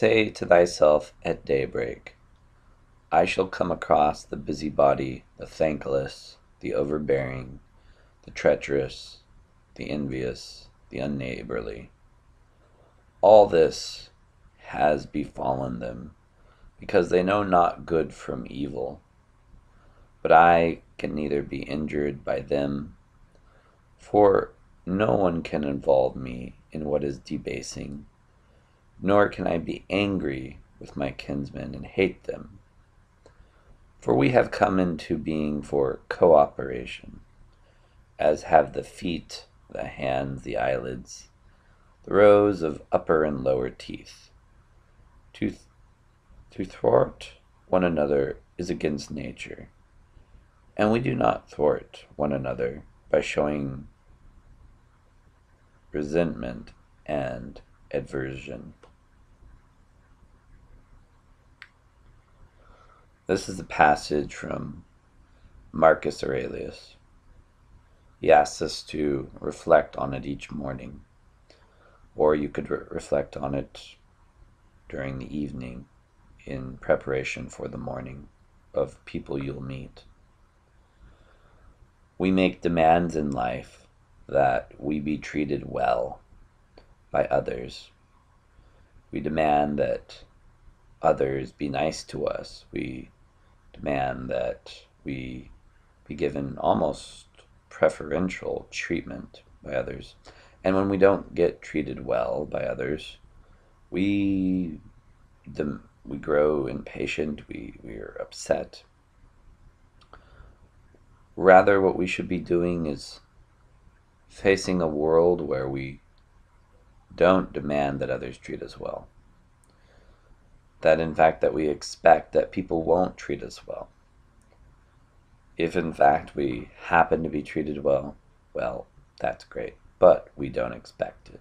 Say to thyself at daybreak, I shall come across the busybody, the thankless, the overbearing, the treacherous, the envious, the unneighborly. All this has befallen them, because they know not good from evil. But I can neither be injured by them, for no one can involve me in what is debasing, nor can I be angry with my kinsmen and hate them. For we have come into being for cooperation, as have the feet, the hands, the eyelids, the rows of upper and lower teeth. To thwart one another is against nature, and we do not thwart one another by showing resentment and aversion. This is a passage from Marcus Aurelius. He asks us to reflect on it each morning, or you could reflect on it during the evening in preparation for the morning of people you'll meet. We make demands in life that we be treated well by others. We demand that others be nice to us. We demand that we be given almost preferential treatment by others. And when we don't get treated well by others, we grow impatient, we're upset. Rather, what we should be doing is facing a world where we don't demand that others treat us well. That in fact that we expect that people won't treat us well. If in fact we happen to be treated well, that's great, but we don't expect it.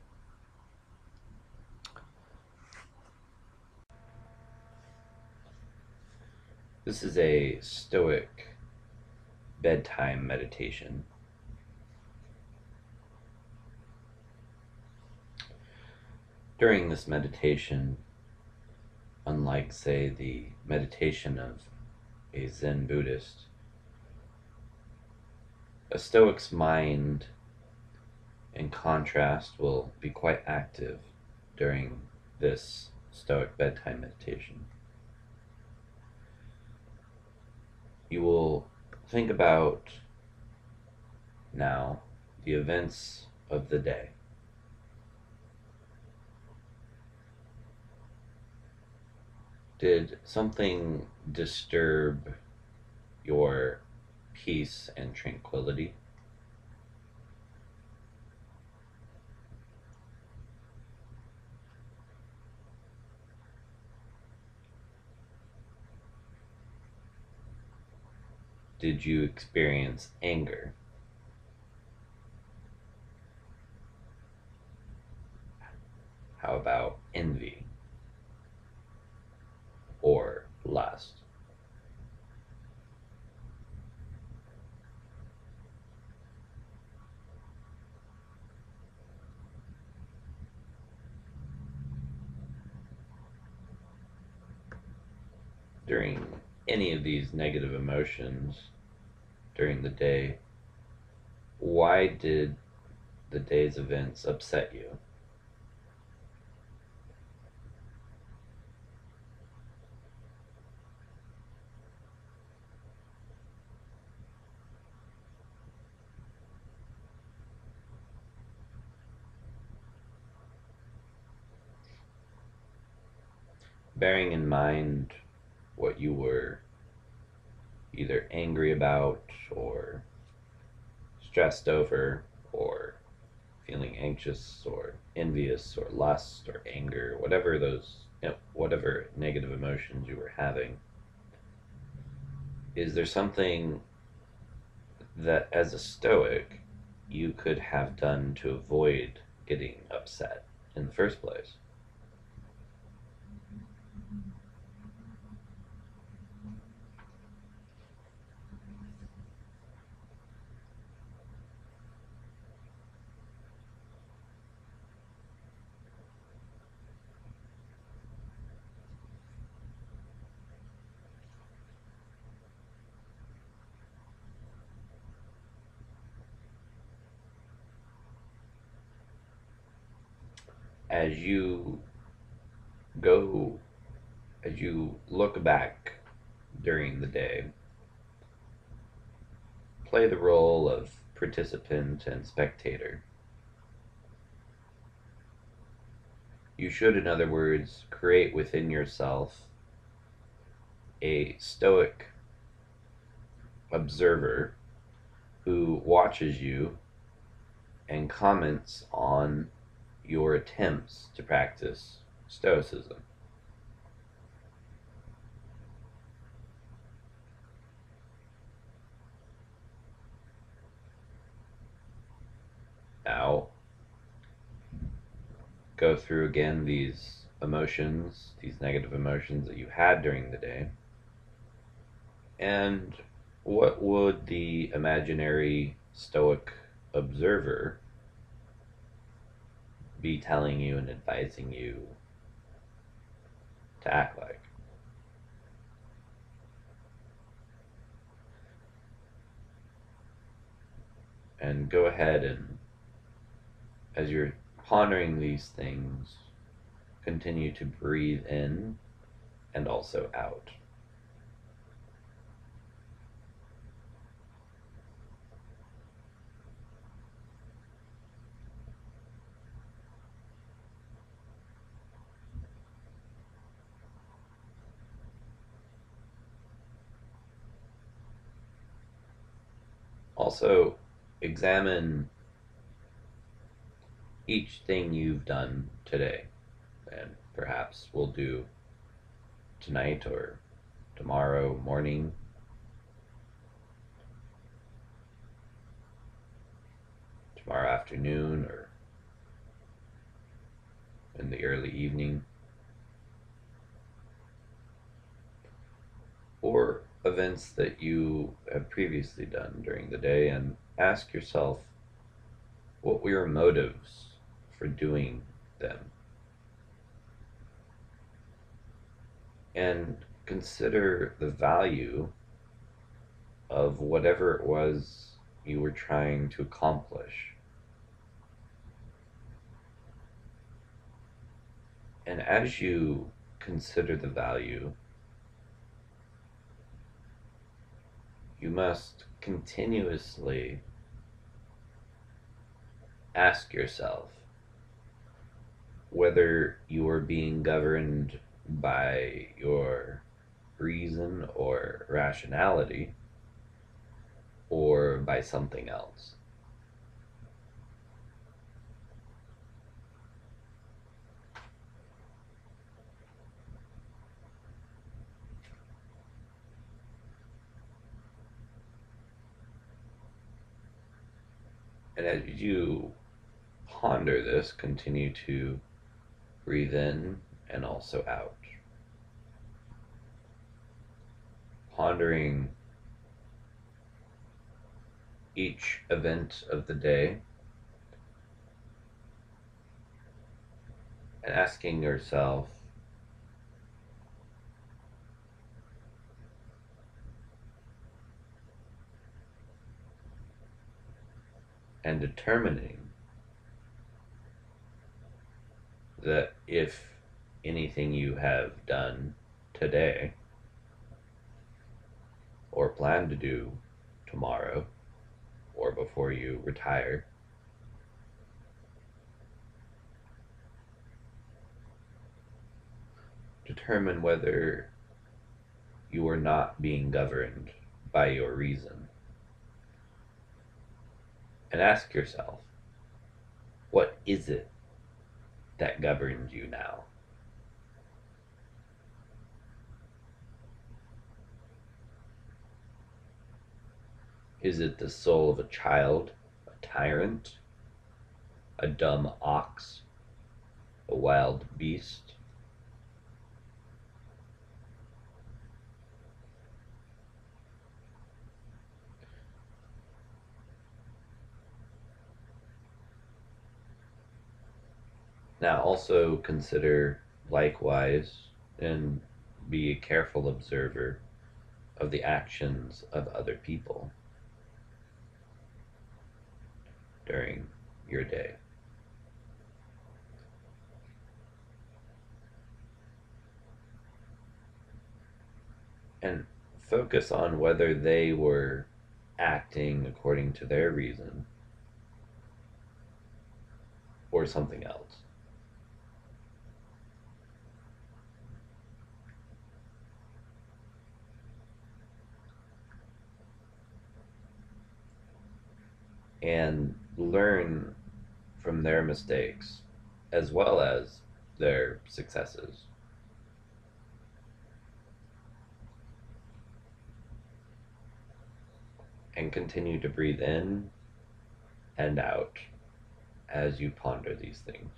This is a Stoic bedtime meditation. During this meditation, unlike, say, the meditation of a Zen Buddhist, a Stoic's mind, in contrast, will be quite active during this Stoic bedtime meditation. You will think about now the events of the day. Did something disturb your peace and tranquility? Did you experience anger? How about envy or lust? During any of these negative emotions during the day, why did the day's events upset you? Bearing in mind what you were either angry about or stressed over or feeling anxious or envious or lust or anger, whatever whatever negative emotions you were having, is there something that as a Stoic you could have done to avoid getting upset in the first place? as you go, as you look back during the day, play the role of participant and spectator. You should, in other words, create within yourself a stoic observer who watches you and comments on your attempts to practice stoicism. Now, go through again these emotions, these negative emotions that you had during the day, and what would the imaginary stoic observer be telling you and advising you to act like? And go ahead and, as you're pondering these things, continue to breathe in and also out. Also, examine each thing you've done today, and perhaps we'll do tonight or tomorrow morning, tomorrow afternoon, or in the early evening, or events that you have previously done during the day, and ask yourself, what were your motives for doing them? And consider the value of whatever it was you were trying to accomplish. And as you consider the value, you must continuously ask yourself whether you are being governed by your reason or rationality or by something else. And as you ponder this, continue to breathe in and also out. Pondering each event of the day and asking yourself, and determining that if anything you have done today or plan to do tomorrow or before you retire, determine whether you are not being governed by your reason. And ask yourself, what is it that governs you now? Is it the soul of a child, a tyrant, a dumb ox, a wild beast? Now also consider likewise and be a careful observer of the actions of other people during your day. focus on whether they were acting according to their reason or something else. And learn from their mistakes as well as their successes. And continue to breathe in and out as you ponder these things.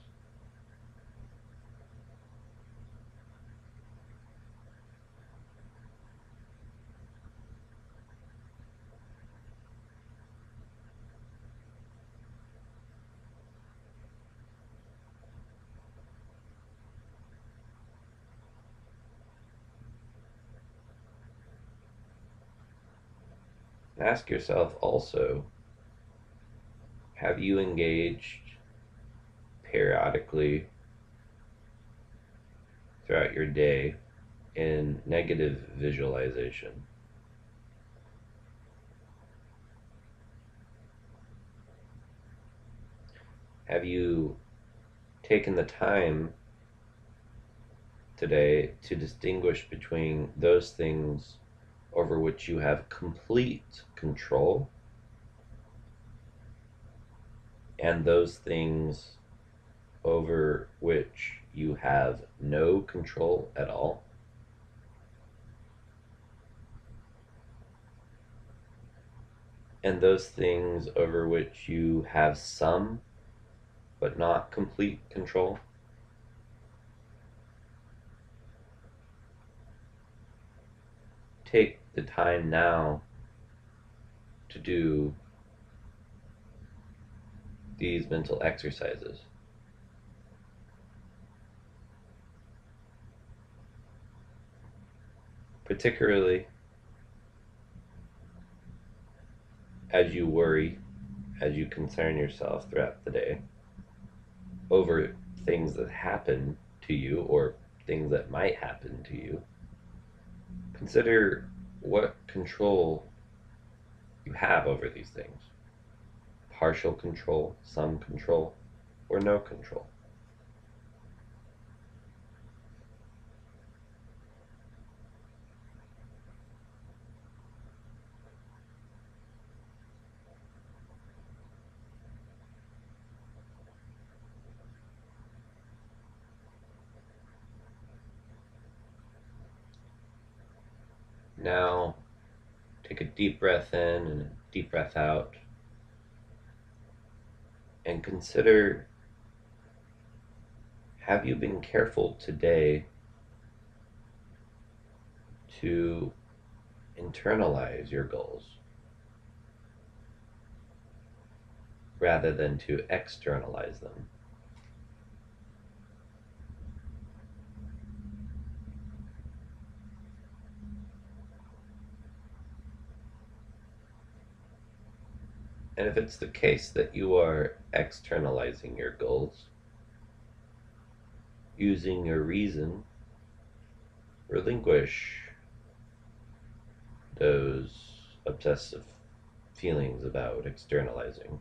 Ask yourself also, have you engaged periodically throughout your day in negative visualization? Have you taken the time today to distinguish between those things over which you have complete control and those things over which you have no control at all? And those things over which you have some but not complete control? Take the time now to do these mental exercises. Particularly as you worry, as you concern yourself throughout the day over things that happen to you or things that might happen to you, consider what control you have over these things. Partial control, some control, or no control. Now, take a deep breath in and a deep breath out, and consider, have you been careful today to internalize your goals rather than to externalize them? And if it's the case that you are externalizing your goals, using your reason, relinquish those obsessive feelings about externalizing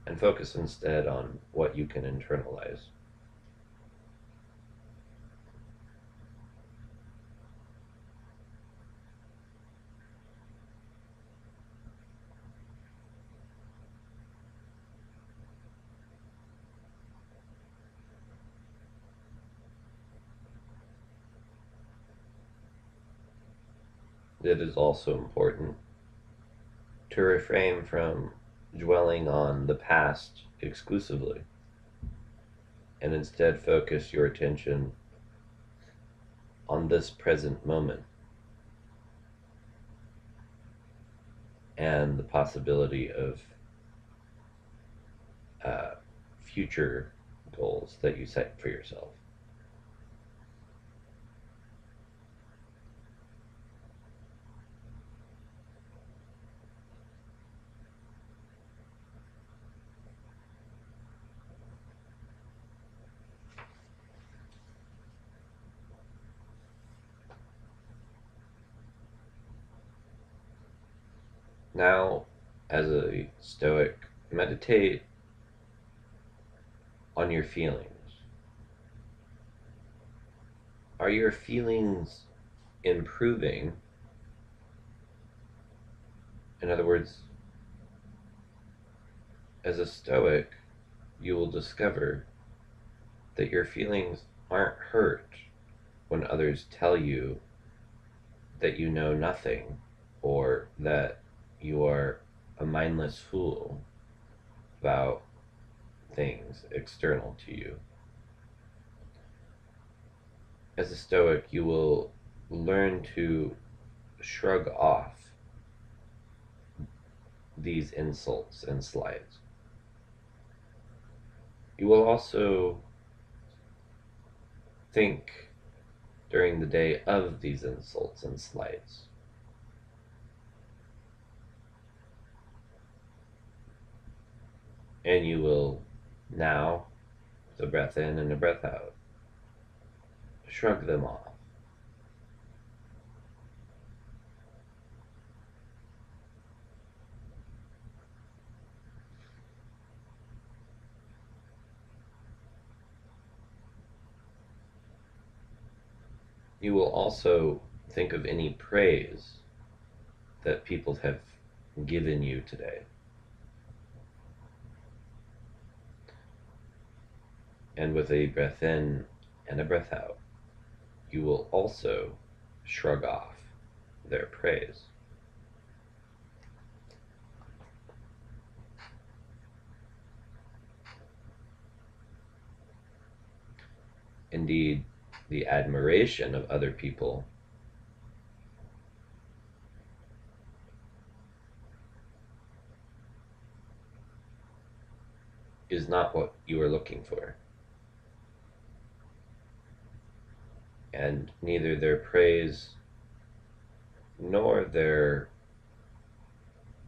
and focus instead on what you can internalize. It is also important to refrain from dwelling on the past exclusively and instead focus your attention on this present moment and the possibility of future goals that you set for yourself. Now, as a Stoic, meditate on your feelings. Are your feelings improving? In other words, as a Stoic, you will discover that your feelings aren't hurt when others tell you that you know nothing or that you are a mindless fool about things external to you. As a Stoic, you will learn to shrug off these insults and slights. You will also think during the day of these insults and slights. And you will now, with a breath in and a breath out, shrug them off. You will also think of any praise that people have given you today. And with a breath in and a breath out, you will also shrug off their praise. Indeed, the admiration of other people is not what you are looking for. And neither their praise nor their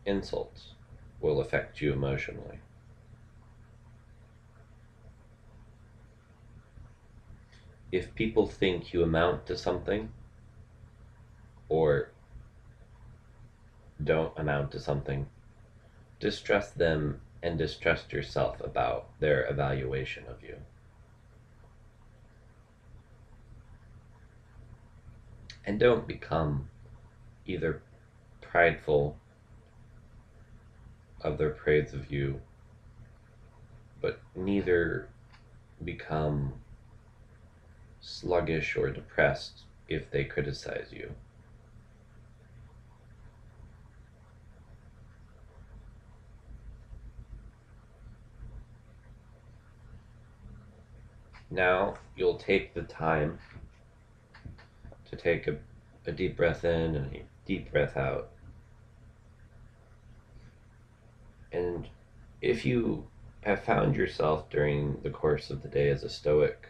insults will affect you emotionally. If people think you amount to something or don't amount to something, distrust them and distrust yourself about their evaluation of you. And don't become either prideful of their praise of you, but neither become sluggish or depressed if they criticize you. Now you'll take the time to take a deep breath in and a deep breath out. And if you have found yourself during the course of the day as a Stoic,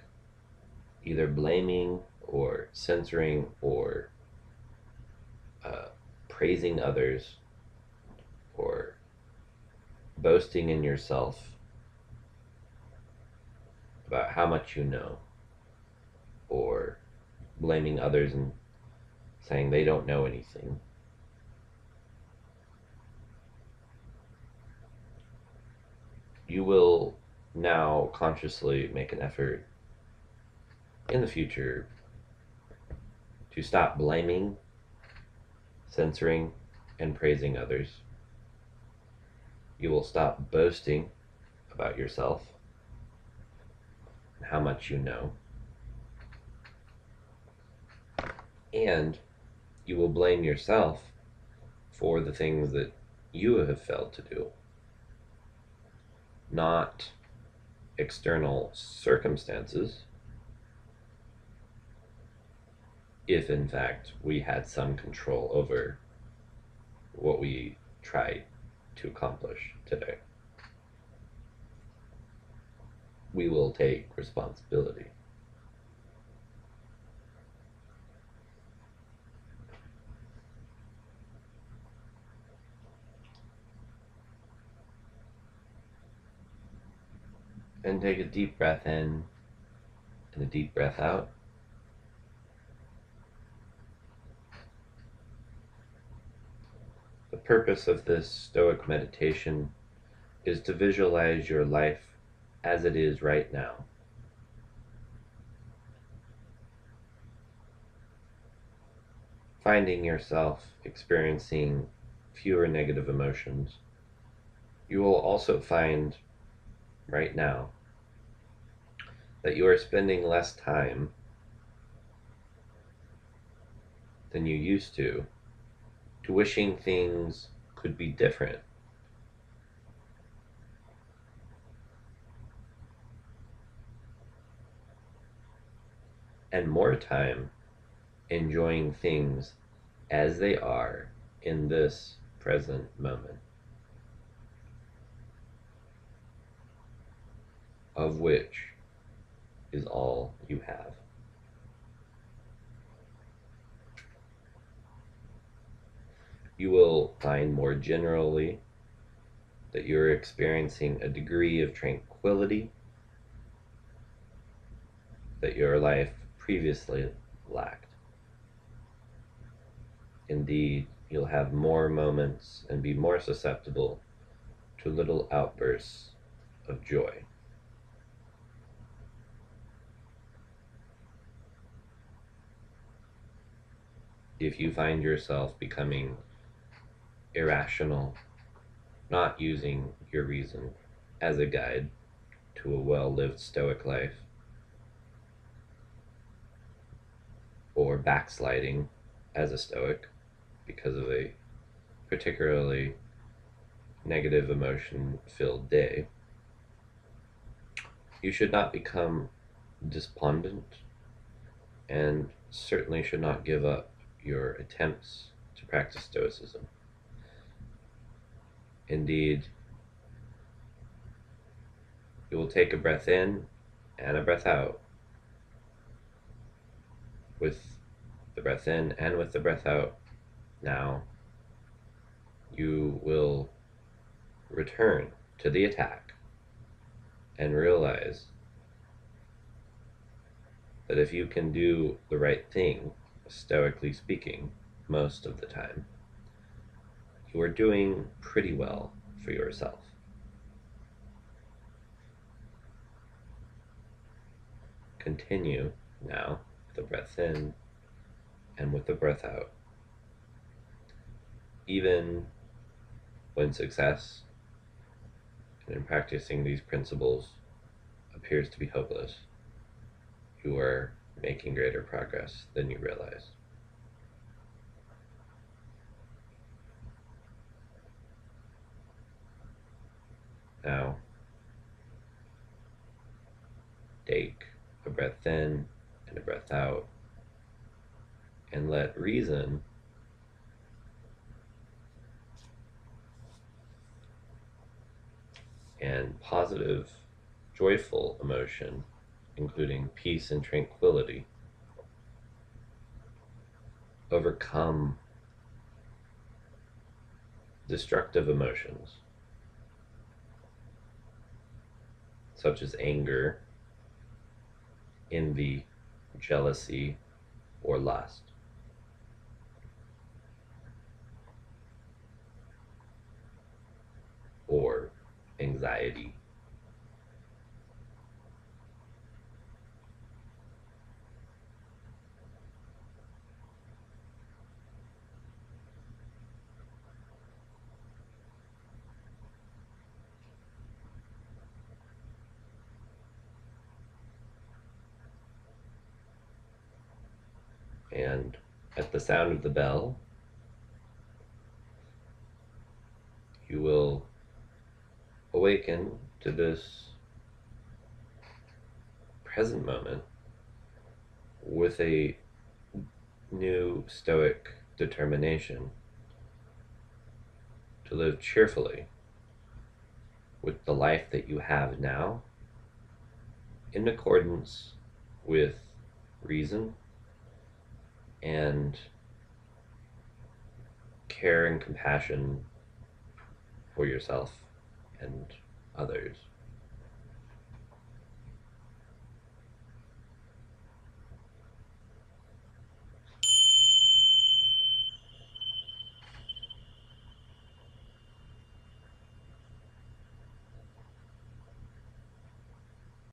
either blaming or censoring or praising others or boasting in yourself about how much you know, or blaming others and saying they don't know anything, you will now consciously make an effort in the future to stop blaming, censoring, and praising others. You will stop boasting about yourself and how much you know. And you will blame yourself for the things that you have failed to do, not external circumstances, if in fact we had some control over what we tried to accomplish today. We will take responsibility. And take a deep breath in and a deep breath out. But purpose of this Stoic meditation is to visualize your life as it is right now. Finding yourself experiencing fewer negative emotions, you will also find right now that you are spending less time than you used to wishing things could be different. And more time enjoying things as they are in this present moment, of which is all you have. You will find more generally that you're experiencing a degree of tranquility that your life previously lacked. Indeed, you'll have more moments and be more susceptible to little outbursts of joy. If you find yourself becoming irrational, not using your reason as a guide to a well-lived Stoic life, or backsliding as a Stoic because of a particularly negative emotion-filled day, you should not become despondent and certainly should not give up your attempts to practice Stoicism. Indeed, you will take a breath in and a breath out. With the breath in and with the breath out, now you will return to the attack and realize that if you can do the right thing, stoically speaking, most of the time, you are doing pretty well for yourself. Continue now with the breath in and with the breath out. Even when success in practicing these principles appears to be hopeless, you are making greater progress than you realize. Now, take a breath in and a breath out, and let reason and positive, joyful emotion, including peace and tranquility, overcome destructive emotions such as anger, envy, jealousy, or lust. Or anxiety. And at the sound of the bell, you will awaken to this present moment with a new Stoic determination to live cheerfully with the life that you have now in accordance with reason and care and compassion for yourself and others.